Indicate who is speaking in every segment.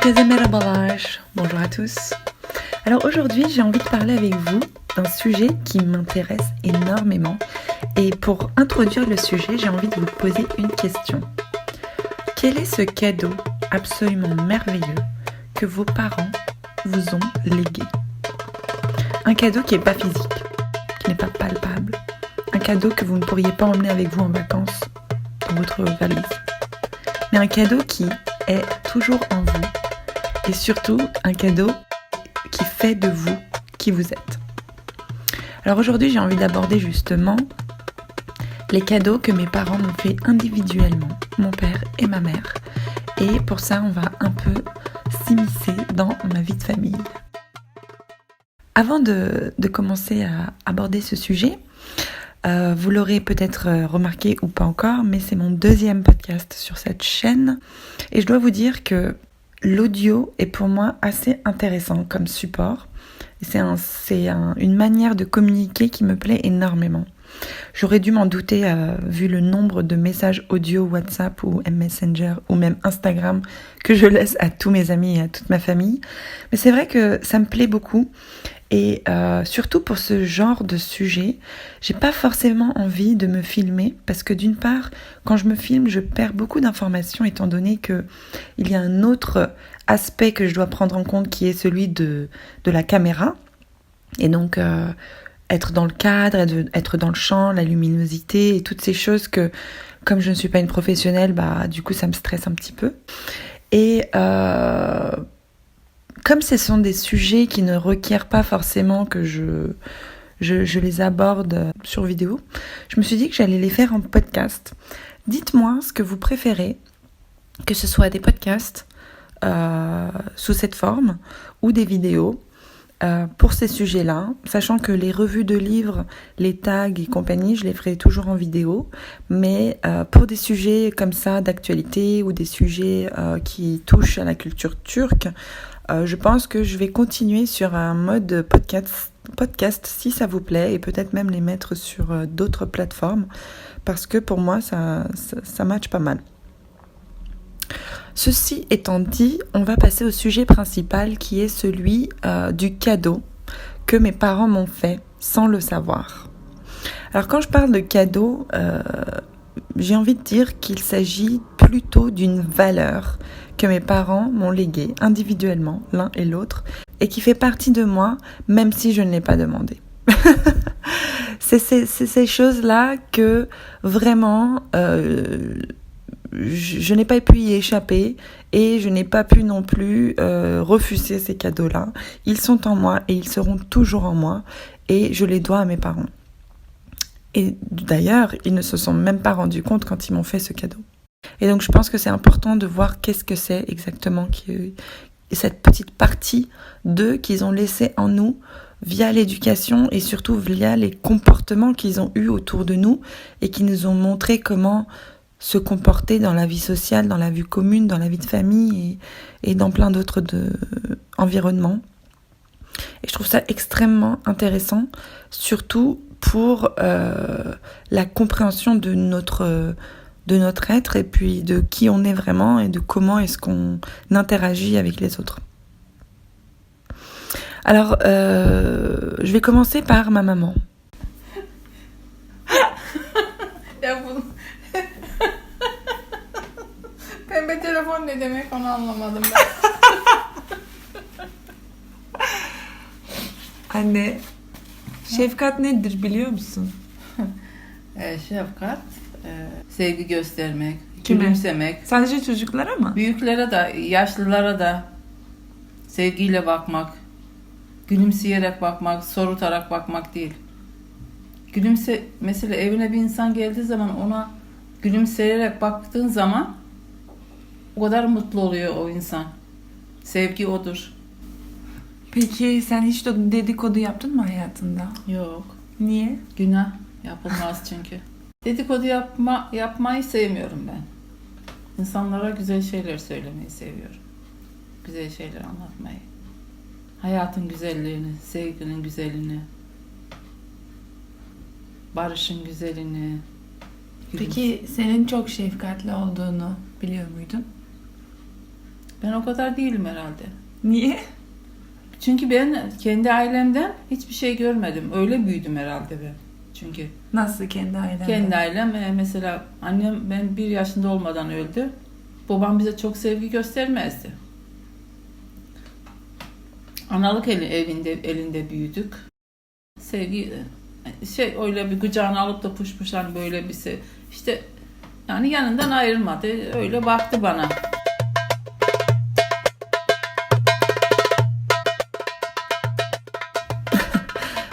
Speaker 1: Herkese merhabalar, bonjour à tous. Alors aujourd'hui j'ai envie de parler avec vous d'un sujet qui m'intéresse énormément et pour introduire le sujet j'ai envie de vous poser une question. Quel est ce cadeau absolument merveilleux que vos parents vous ont légué? Un cadeau qui n'est pas physique, qui n'est pas palpable, un cadeau que vous ne pourriez pas emmener avec vous en vacances dans votre valise, mais un cadeau qui est toujours en vous et surtout un cadeau qui fait de vous qui vous êtes. Alors aujourd'hui j'ai envie d'aborder justement les cadeaux que mes parents m'ont fait individuellement, mon père et ma mère. Et pour ça on va un peu s'immiscer dans ma vie de famille. Avant de commencer à aborder ce sujet, vous l'aurez peut-être remarqué ou pas encore, mais c'est mon deuxième podcast sur cette chaîne. Et je dois vous dire que l'audio est pour moi assez intéressant comme support. C'est une manière de communiquer qui me plaît énormément. J'aurais dû m'en douter vu le nombre de messages audio WhatsApp ou Messenger ou même Instagram que je laisse à tous mes amis et à toute ma famille. Mais c'est vrai que ça me plaît beaucoup. Et surtout pour ce genre de sujet, j'ai pas forcément envie de me filmer parce que d'une part, quand je me filme, je perds beaucoup d'informations étant donné que il y a un autre aspect que je dois prendre en compte qui est celui de la caméra. Et donc être dans le cadre, être dans le champ, la luminosité et toutes ces choses que, comme je ne suis pas une professionnelle, du coup ça me stresse un petit peu. Et comme ce sont des sujets qui ne requièrent pas forcément que je les aborde sur vidéo, je me suis dit que j'allais les faire en podcast. Dites-moi ce que vous préférez, que ce soit des podcasts sous cette forme ou des vidéos pour ces sujets-là, sachant que les revues de livres, les tags et compagnie, je les ferai toujours en vidéo, mais pour des sujets comme ça d'actualité ou des sujets qui touchent à la culture turque, je pense que je vais continuer sur un mode podcast si ça vous plaît et peut-être même les mettre sur d'autres plateformes parce que pour moi ça match pas mal. Ceci étant dit, on va passer au sujet principal qui est celui du cadeau que mes parents m'ont fait sans le savoir. Alors quand je parle de cadeau, j'ai envie de dire qu'il s'agit plutôt d'une valeur que mes parents m'ont léguée individuellement, l'un et l'autre, et qui fait partie de moi, même si je ne l'ai pas demandé. C'est ces choses-là que vraiment je n'ai pas pu y échapper et je n'ai pas pu non plus refuser ces cadeaux-là. Ils sont en moi et ils seront toujours en moi et je les dois à mes parents. Et d'ailleurs, ils ne se sont même pas rendus compte quand ils m'ont fait ce cadeau. Et donc, je pense que c'est important de voir qu'est-ce que c'est exactement cette petite partie d'eux qu'ils ont laissé en nous via l'éducation et surtout via les comportements qu'ils ont eus autour de nous et qui nous ont montré comment se comporter dans la vie sociale, dans la vie commune, dans la vie de famille et dans plein d'autres environnements. Et je trouve ça extrêmement intéressant, surtout pour la compréhension de notre être et puis de qui on est vraiment et de comment est-ce qu'on interagit avec les autres. Alors, je vais commencer par ma maman.
Speaker 2: Pembe telefon ne demek onu anlamadım ben.
Speaker 1: Anne, şefkat nedir biliyor musun?
Speaker 2: Şefkat, sevgi göstermek,
Speaker 1: Kime?
Speaker 2: gülümsemek.
Speaker 1: Sadece çocuklara mı?
Speaker 2: Büyüklere de, yaşlılara da sevgiyle bakmak, gülümseyerek bakmak, sorutarak bakmak değil. Mesela evine bir insan geldiği zaman ona gülümseyerek baktığın zaman o kadar mutlu oluyor o insan. Sevgi odur.
Speaker 1: Peki sen hiç dedikodu yaptın mı hayatında?
Speaker 2: Yok.
Speaker 1: Niye?
Speaker 2: Günah yapılmaz çünkü. Dedikodu yapmayı sevmiyorum ben. İnsanlara güzel şeyler söylemeyi seviyorum. Güzel şeyler anlatmayı. Hayatın güzelliğini, sevginin güzelliğini, barışın güzelliğini.
Speaker 1: Peki senin çok şefkatli olduğunu biliyor muydun?
Speaker 2: Ben o kadar değilim herhalde.
Speaker 1: Niye?
Speaker 2: Çünkü ben kendi ailemden hiçbir şey görmedim. Öyle büyüdüm herhalde ben. Çünkü
Speaker 1: Nasıl kendi ailende?
Speaker 2: kendi ailem mesela annem ben 1 yaşında olmadan öldü. Babam bize çok sevgi göstermezdi. Analık elinde büyüdük. Sevgi öyle bir kucağına alıp da puş hani böyle bir şey. İşte yani yanından ayrılmadı. Öyle baktı bana.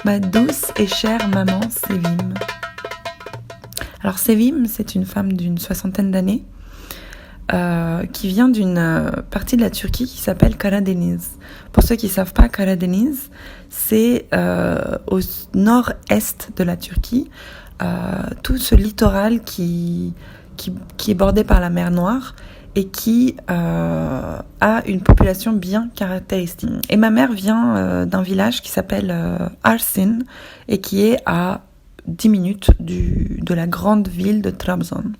Speaker 1: Ma douce et chère maman Sevim. Alors Sevim, c'est une femme d'une 60aine d'années qui vient d'une partie de la Turquie qui s'appelle Karadeniz. Pour ceux qui ne savent pas, Karadeniz, c'est au nord-est de la Turquie, tout ce littoral qui est bordé par la mer Noire et qui a une population bien caractéristique. Et ma mère vient d'un village qui s'appelle Arsin et qui est à 10 minutes de la grande ville de Trabzon.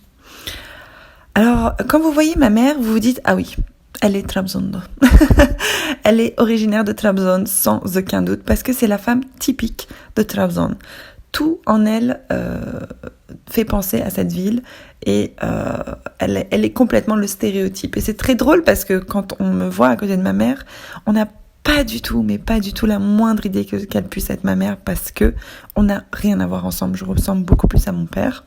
Speaker 1: Alors, quand vous voyez ma mère, vous vous dites « Ah oui, elle est Trabzon'da ». Elle est originaire de Trabzon sans aucun doute parce que c'est la femme typique de Trabzon. Tout en elle fait penser à cette ville et elle est complètement le stéréotype. Et c'est très drôle parce que quand on me voit à côté de ma mère, on n'a pas du tout la moindre idée qu'elle puisse être ma mère parce que on n'a rien à voir ensemble. Je ressemble beaucoup plus à mon père.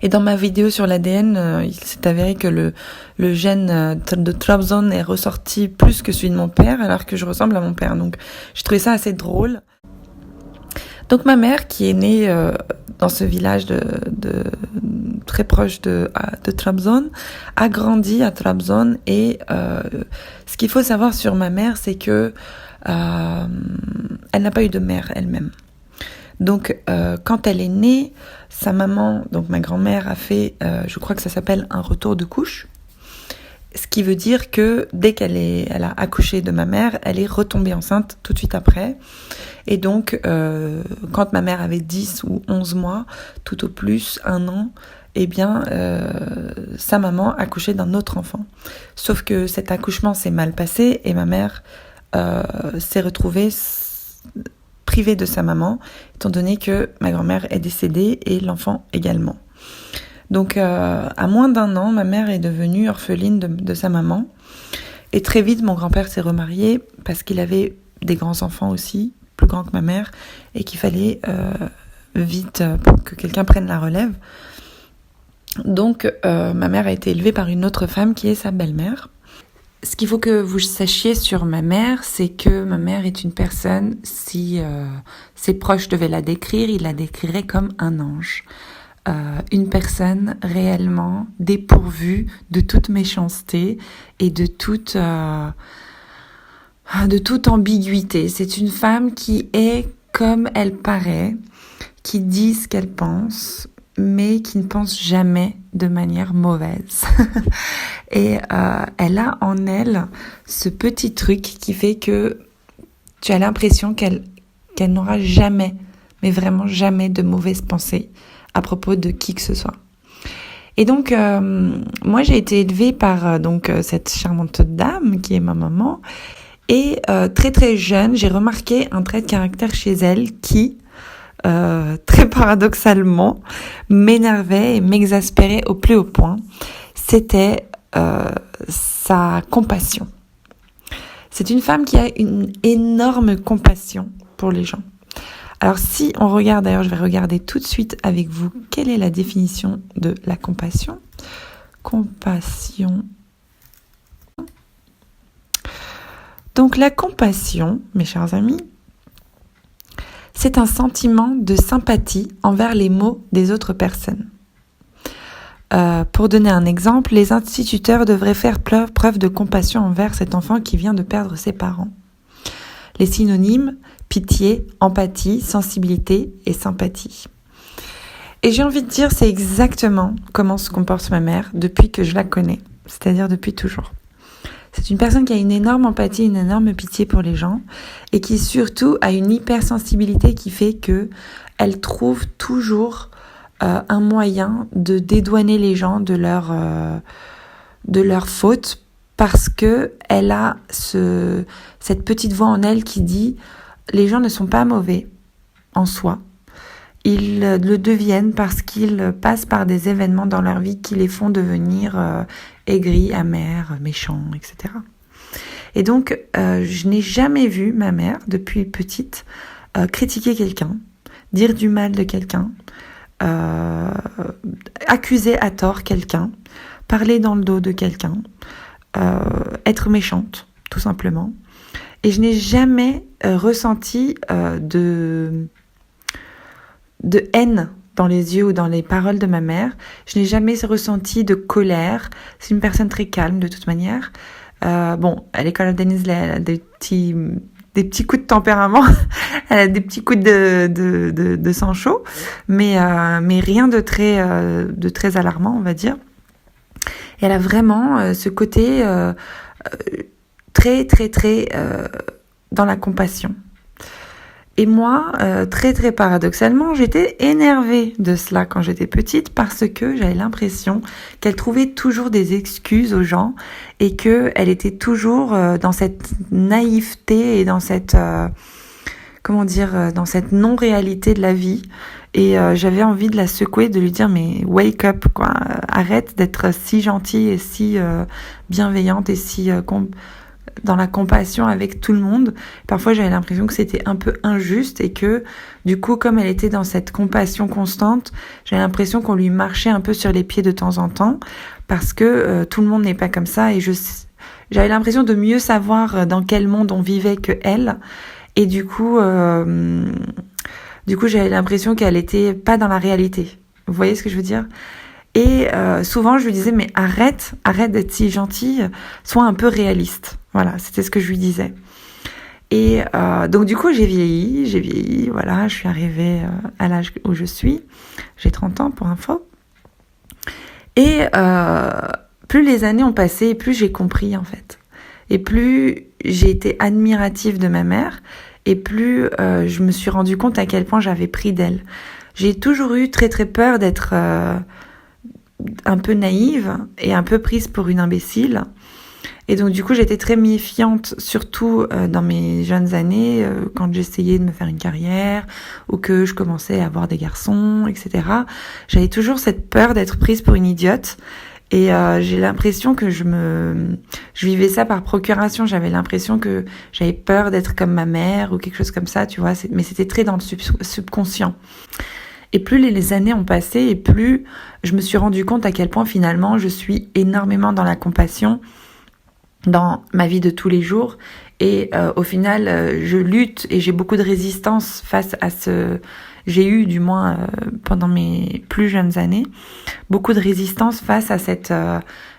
Speaker 1: Et dans ma vidéo sur l'ADN, il s'est avéré que le gène de Trabzon est ressorti plus que celui de mon père alors que je ressemble à mon père. Donc j'ai trouvé ça assez drôle. Donc ma mère, qui est née dans ce village très proche de Trabzon, a grandi à Trabzon et ce qu'il faut savoir sur ma mère, c'est que elle n'a pas eu de mère elle-même. Donc quand elle est née, sa maman, donc ma grand-mère, a fait, je crois que ça s'appelle un retour de couche. Ce qui veut dire que dès elle a accouché de ma mère, elle est retombée enceinte tout de suite après. Et donc, quand ma mère avait 10 ou 11 mois, tout au plus 1 an, eh bien, sa maman accouchait d'un autre enfant. Sauf que cet accouchement s'est mal passé et ma mère s'est retrouvée privée de sa maman, étant donné que ma grand-mère est décédée et l'enfant également. Donc, à moins d'1 an, ma mère est devenue orpheline de sa maman. Et très vite, mon grand-père s'est remarié parce qu'il avait des grands-enfants aussi, plus grands que ma mère, et qu'il fallait vite pour que quelqu'un prenne la relève. Donc, ma mère a été élevée par une autre femme qui est sa belle-mère. Ce qu'il faut que vous sachiez sur ma mère, c'est que ma mère est une personne, si ses proches devaient la décrire, ils la décriraient comme un ange. Une personne réellement dépourvue de toute méchanceté et de toute ambiguïté. C'est une femme qui est comme elle paraît, qui dit ce qu'elle pense, mais qui ne pense jamais de manière mauvaise. Et elle a en elle ce petit truc qui fait que tu as l'impression qu'elle n'aura jamais, mais vraiment jamais de mauvaises pensées à propos de qui que ce soit. Et donc, moi, j'ai été élevée par cette charmante dame qui est ma maman. Et très très jeune, j'ai remarqué un trait de caractère chez elle qui, très paradoxalement, m'énervait et m'exaspérait au plus haut point. C'était sa compassion. C'est une femme qui a une énorme compassion pour les gens. Alors si on regarde, d'ailleurs je vais regarder tout de suite avec vous quelle est la définition de la compassion. Compassion. Donc la compassion, mes chers amis, c'est un sentiment de sympathie envers les maux des autres personnes. Pour donner un exemple, les instituteurs devraient faire preuve de compassion envers cet enfant qui vient de perdre ses parents. Les synonymes, pitié, empathie, sensibilité et sympathie. Et j'ai envie de dire, c'est exactement comment se comporte ma mère depuis que je la connais, c'est-à-dire depuis toujours. C'est une personne qui a une énorme empathie, une énorme pitié pour les gens et qui surtout a une hypersensibilité qui fait que elle trouve toujours un moyen de dédouaner les gens de leurs fautes parce que elle a cette petite voix en elle qui dit les gens ne sont pas mauvais en soi. Ils le deviennent parce qu'ils passent par des événements dans leur vie qui les font devenir aigris, amers, méchants, etc. Et donc, je n'ai jamais vu ma mère, depuis petite, critiquer quelqu'un, dire du mal de quelqu'un, accuser à tort quelqu'un, parler dans le dos de quelqu'un, être méchante, tout simplement. Et je n'ai jamais ressenti de haine dans les yeux ou dans les paroles de ma mère. Je n'ai jamais ressenti de colère. C'est une personne très calme de toute manière. Bon, à l'école de Denise, elle a des petits coups de tempérament, elle a des petits coups de sang chaud, mais rien de très alarmant, on va dire. Et elle a vraiment ce côté très dans la compassion. Et moi, très paradoxalement, j'étais énervée de cela quand j'étais petite parce que j'avais l'impression qu'elle trouvait toujours des excuses aux gens et qu'elle était toujours dans cette naïveté et dans cette dans cette non-réalité de la vie. Et j'avais envie de la secouer, de lui dire mais wake up quoi, arrête d'être si gentille et si bienveillante et si dans la compassion avec tout le monde. Parfois, j'avais l'impression que c'était un peu injuste et que, du coup, comme elle était dans cette compassion constante, j'avais l'impression qu'on lui marchait un peu sur les pieds de temps en temps parce que tout le monde n'est pas comme ça et j'avais l'impression de mieux savoir dans quel monde on vivait que elle. Et du coup, j'avais l'impression qu'elle était pas dans la réalité. Vous voyez ce que je veux dire ? Et souvent, je lui disais, mais arrête d'être si gentille, sois un peu réaliste. Voilà, c'était ce que je lui disais. Et donc du coup, j'ai vieilli, voilà, je suis arrivée à l'âge où je suis. J'ai 30 ans pour info. Et plus les années ont passé, plus j'ai compris en fait. Et plus j'ai été admirative de ma mère, et plus je me suis rendu compte à quel point j'avais pris d'elle. J'ai toujours eu très peur d'être un peu naïve et un peu prise pour une imbécile. Et donc du coup j'étais très méfiante, surtout dans mes jeunes années, quand j'essayais de me faire une carrière ou que je commençais à avoir des garçons, etc. J'avais toujours cette peur d'être prise pour une idiote. Et j'ai l'impression que je vivais ça par procuration. J'avais l'impression que j'avais peur d'être comme ma mère ou quelque chose comme ça, tu vois. Mais c'était très dans le subconscient. Et plus les années ont passé et plus je me suis rendu compte à quel point finalement je suis énormément dans la compassion dans ma vie de tous les jours. Et au final, je lutte et j'ai beaucoup de résistance face à j'ai eu, du moins pendant mes plus jeunes années, beaucoup de résistance face à cette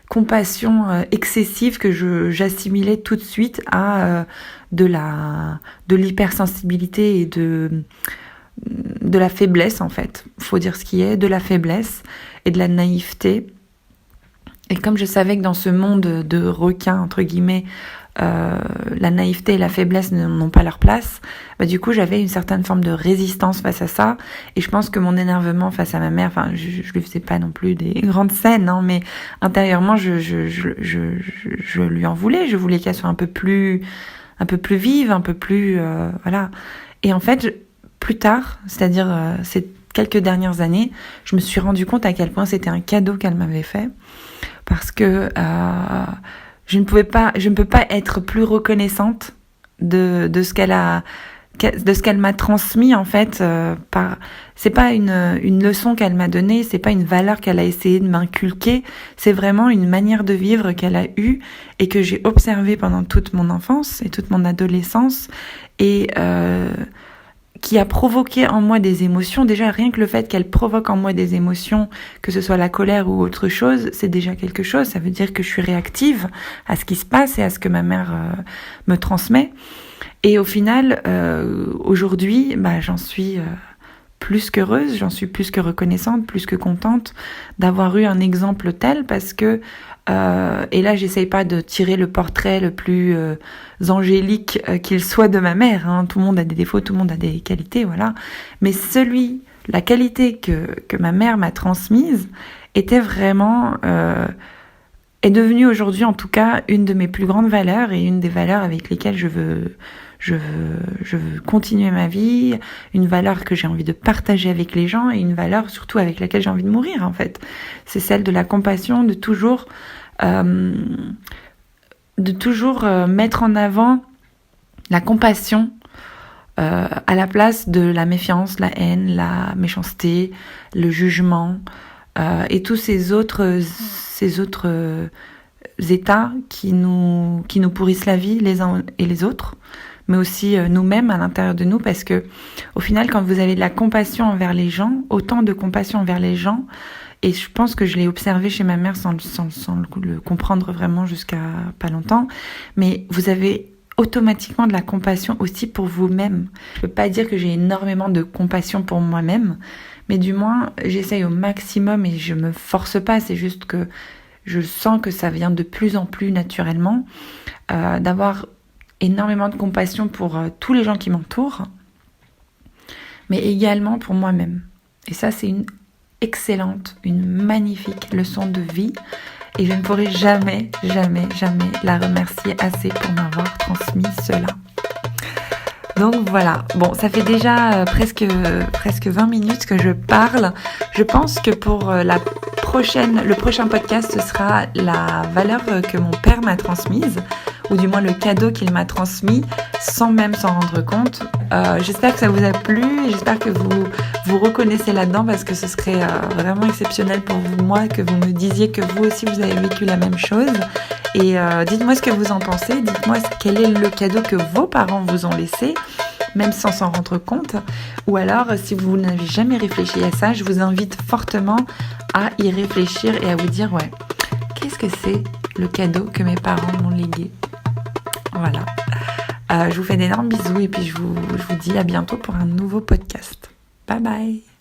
Speaker 1: compassion excessive que j'assimilais tout de suite à de l'hypersensibilité et de la faiblesse en fait. Faut dire ce qui est, de la faiblesse et de la naïveté. Et comme je savais que dans ce monde de requins, entre guillemets, la naïveté et la faiblesse n'ont pas leur place, bah du coup j'avais une certaine forme de résistance face à ça. Et je pense que mon énervement face à ma mère, enfin je lui faisais pas non plus des grandes scènes, hein, mais intérieurement je lui en voulais. Je voulais qu'elle soit un peu plus vive, un peu plus voilà. Et en fait plus tard, c'est-à-dire ces quelques dernières années, je me suis rendu compte à quel point c'était un cadeau qu'elle m'avait fait. Parce que je ne peux pas être plus reconnaissante de ce qu'elle m'a transmis en fait. C'est pas une leçon qu'elle m'a donnée, c'est pas une valeur qu'elle a essayé de m'inculquer, c'est vraiment une manière de vivre qu'elle a eue et que j'ai observée pendant toute mon enfance et toute mon adolescence et qui a provoqué en moi des émotions. Déjà, rien que le fait qu'elle provoque en moi des émotions, que ce soit la colère ou autre chose, c'est déjà quelque chose. Ça veut dire que je suis réactive à ce qui se passe et à ce que ma mère me transmet. Et au final, aujourd'hui, j'en suis plus qu'heureuse, j'en suis plus que reconnaissante, plus que contente d'avoir eu un exemple tel parce que et là j'essaye pas de tirer le portrait le plus angélique qu'il soit de ma mère, hein. Tout le monde a des défauts, tout le monde a des qualités, voilà, mais la qualité que ma mère m'a transmise était vraiment est devenue aujourd'hui en tout cas une de mes plus grandes valeurs et une des valeurs avec lesquelles je veux continuer ma vie, une valeur que j'ai envie de partager avec les gens et une valeur surtout avec laquelle j'ai envie de mourir en fait. C'est celle de la compassion, de toujours mettre en avant la compassion à la place de la méfiance, la haine, la méchanceté, le jugement et tous ces autres états qui nous pourrissent la vie les uns et les autres, mais aussi nous-mêmes à l'intérieur de nous, parce que au final, quand vous avez de la compassion envers les gens, autant de compassion envers les gens, et je pense que je l'ai observé chez ma mère sans le comprendre vraiment jusqu'à pas longtemps, mais vous avez automatiquement de la compassion aussi pour vous-même. Je peux pas dire que j'ai énormément de compassion pour moi-même, mais du moins j'essaye au maximum et je me force pas, c'est juste que je sens que ça vient de plus en plus naturellement, d'avoir énormément de compassion pour tous les gens qui m'entourent, mais également pour moi-même. Et ça, c'est une excellente, une magnifique leçon de vie. Et je ne pourrai jamais, jamais, jamais la remercier assez pour m'avoir transmis cela. Donc voilà, bon, ça fait déjà presque 20 minutes que je parle. Je pense que pour le prochain podcast, ce sera la valeur que mon père m'a transmise, ou du moins le cadeau qu'il m'a transmis sans même s'en rendre compte. J'espère que ça vous a plu et j'espère que vous reconnaissez là-dedans, parce que ce serait vraiment exceptionnel pour moi que vous me disiez que vous aussi vous avez vécu la même chose. Et dites-moi ce que vous en pensez, dites-moi quel est le cadeau que vos parents vous ont laissé, même sans s'en rendre compte. Ou alors, si vous n'avez jamais réfléchi à ça, je vous invite fortement à y réfléchir et à vous dire, ouais, qu'est-ce que c'est le cadeau que mes parents m'ont légué? Voilà. Je vous fais d'énormes bisous et puis je vous dis à bientôt pour un nouveau podcast. Bye bye.